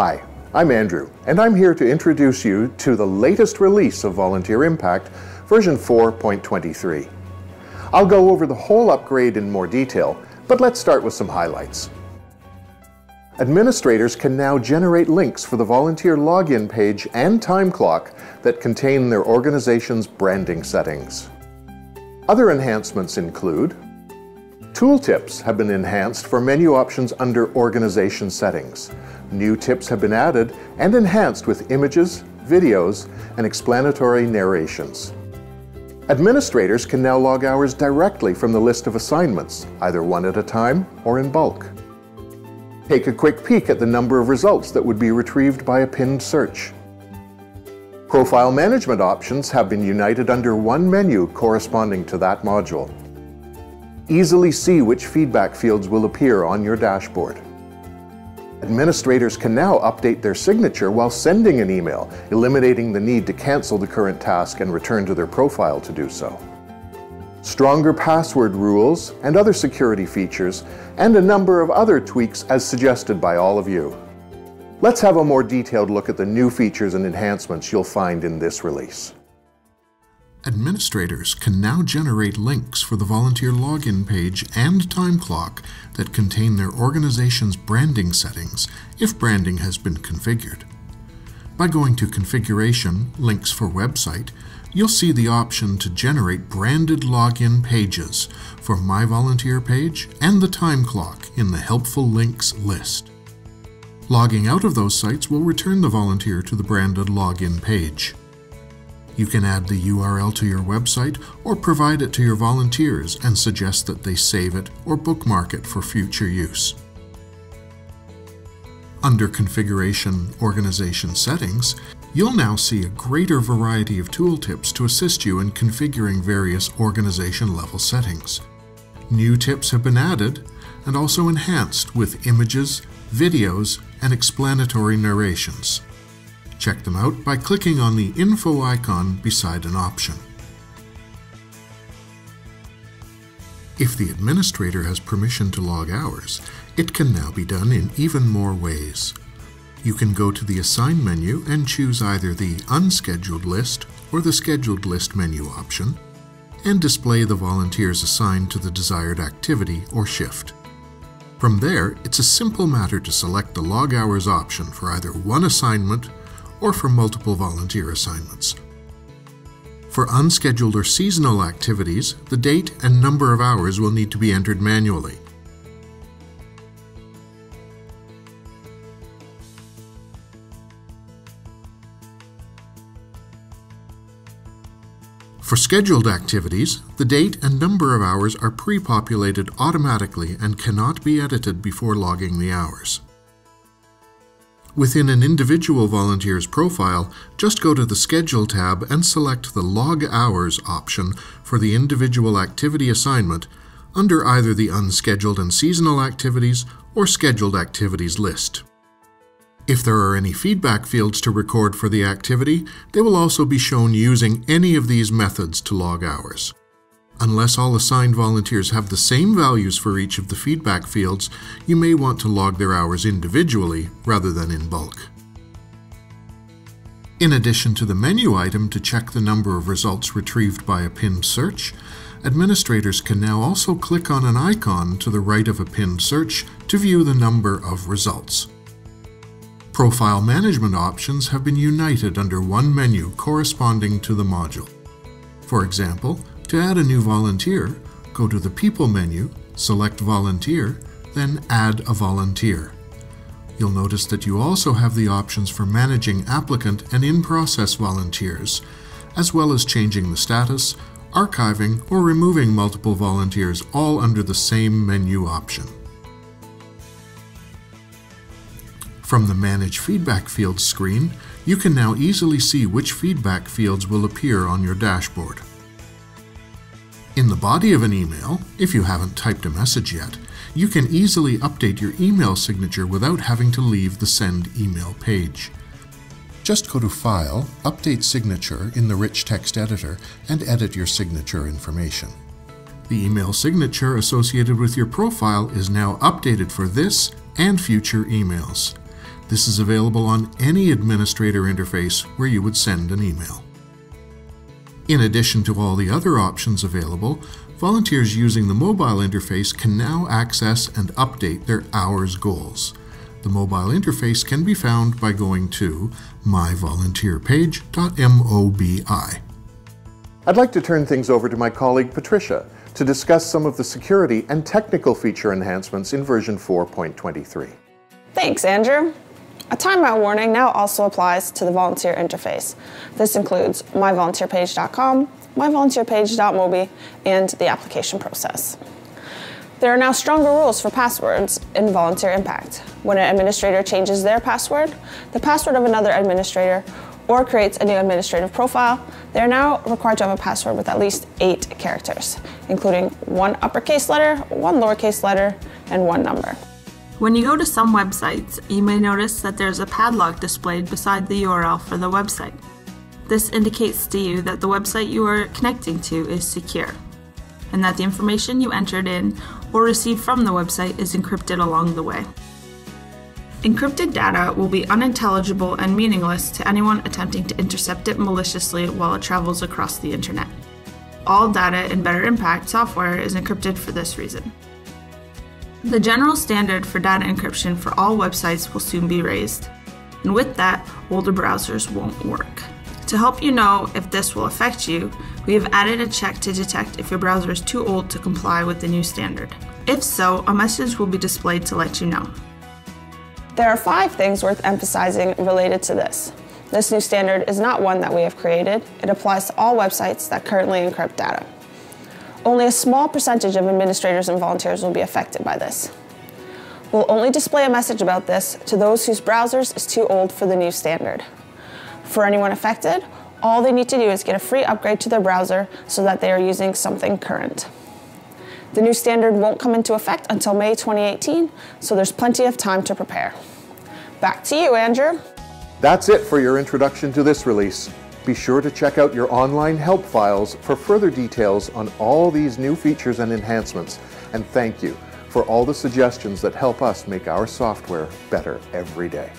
Hi, I'm Andrew, and I'm here to introduce you to the latest release of Volunteer Impact, version 4.23. I'll go over the whole upgrade in more detail, but let's start with some highlights. Administrators can now generate links for the volunteer login page and time clock that contain their organization's branding settings. Other enhancements include tooltips have been enhanced for menu options under Organization Settings. New tips have been added and enhanced with images, videos, and explanatory narrations. Administrators can now log hours directly from the list of assignments, either one at a time or in bulk. Take a quick peek at the number of results that would be retrieved by a pinned search. Profile management options have been united under one menu corresponding to that module. Easily see which feedback fields will appear on your dashboard. Administrators can now update their signature while sending an email, eliminating the need to cancel the current task and return to their profile to do so. Stronger password rules and other security features, and a number of other tweaks as suggested by all of you. Let's have a more detailed look at the new features and enhancements you'll find in this release. Administrators can now generate links for the volunteer login page and time clock that contain their organization's branding settings if branding has been configured. By going to Configuration, Links for Website, you'll see the option to generate branded login pages for My Volunteer page and the time clock in the Helpful Links list. Logging out of those sites will return the volunteer to the branded login page. You can add the URL to your website or provide it to your volunteers and suggest that they save it or bookmark it for future use. Under Configuration Organization Settings, you'll now see a greater variety of tooltips to assist you in configuring various organization level settings. New tips have been added and also enhanced with images, videos, and explanatory narrations. Check them out by clicking on the info icon beside an option. If the administrator has permission to log hours, it can now be done in even more ways. You can go to the Assign menu and choose either the Unscheduled List or the Scheduled List menu option, and display the volunteers assigned to the desired activity or shift. From there, it's a simple matter to select the Log Hours option for either one assignment or for multiple volunteer assignments. For unscheduled or seasonal activities, the date and number of hours will need to be entered manually. For scheduled activities, the date and number of hours are pre-populated automatically and cannot be edited before logging the hours. Within an individual volunteer's profile, just go to the Schedule tab and select the Log Hours option for the individual activity assignment under either the Unscheduled and Seasonal Activities or Scheduled Activities list. If there are any feedback fields to record for the activity, they will also be shown using any of these methods to log hours. Unless all assigned volunteers have the same values for each of the feedback fields, you may want to log their hours individually rather than in bulk. In addition to the menu item to check the number of results retrieved by a pinned search, administrators can now also click on an icon to the right of a pinned search to view the number of results. Profile management options have been united under one menu corresponding to the module. For example, to add a new volunteer, go to the People menu, select Volunteer, then Add a Volunteer. You'll notice that you also have the options for managing applicant and in-process volunteers, as well as changing the status, archiving, or removing multiple volunteers all under the same menu option. From the Manage Feedback Fields screen, you can now easily see which feedback fields will appear on your dashboard. In the body of an email, if you haven't typed a message yet, you can easily update your email signature without having to leave the Send Email page. Just go to File, Update Signature in the Rich Text Editor and edit your signature information. The email signature associated with your profile is now updated for this and future emails. This is available on any administrator interface where you would send an email. In addition to all the other options available, volunteers using the mobile interface can now access and update their hours goals. The mobile interface can be found by going to myvolunteerpage.mobi. I'd like to turn things over to my colleague Patricia to discuss some of the security and technical feature enhancements in version 4.23. Thanks, Andrew. A timeout warning now also applies to the volunteer interface. This includes myvolunteerpage.com, myvolunteerpage.mobi, and the application process. There are now stronger rules for passwords in Volunteer Impact. When an administrator changes their password, the password of another administrator, or creates a new administrative profile, they are now required to have a password with at least 8 characters, including 1 uppercase letter, 1 lowercase letter, and 1 number. When you go to some websites, you may notice that there's a padlock displayed beside the URL for the website. This indicates to you that the website you are connecting to is secure, and that the information you entered in or received from the website is encrypted along the way. Encrypted data will be unintelligible and meaningless to anyone attempting to intercept it maliciously while it travels across the internet. All data in Better Impact software is encrypted for this reason. The general standard for data encryption for all websites will soon be raised, and with that, older browsers won't work. To help you know if this will affect you, we have added a check to detect if your browser is too old to comply with the new standard. If so, a message will be displayed to let you know. There are 5 things worth emphasizing related to this. This new standard is not one that we have created. It applies to all websites that currently encrypt data. Only a small percentage of administrators and volunteers will be affected by this. We'll only display a message about this to those whose browsers is too old for the new standard. For anyone affected, all they need to do is get a free upgrade to their browser so that they are using something current. The new standard won't come into effect until May 2018, so there's plenty of time to prepare. Back to you, Andrew. That's it for your introduction to this release. Be sure to check out your online help files for further details on all these new features and enhancements. And thank you for all the suggestions that help us make our software better every day.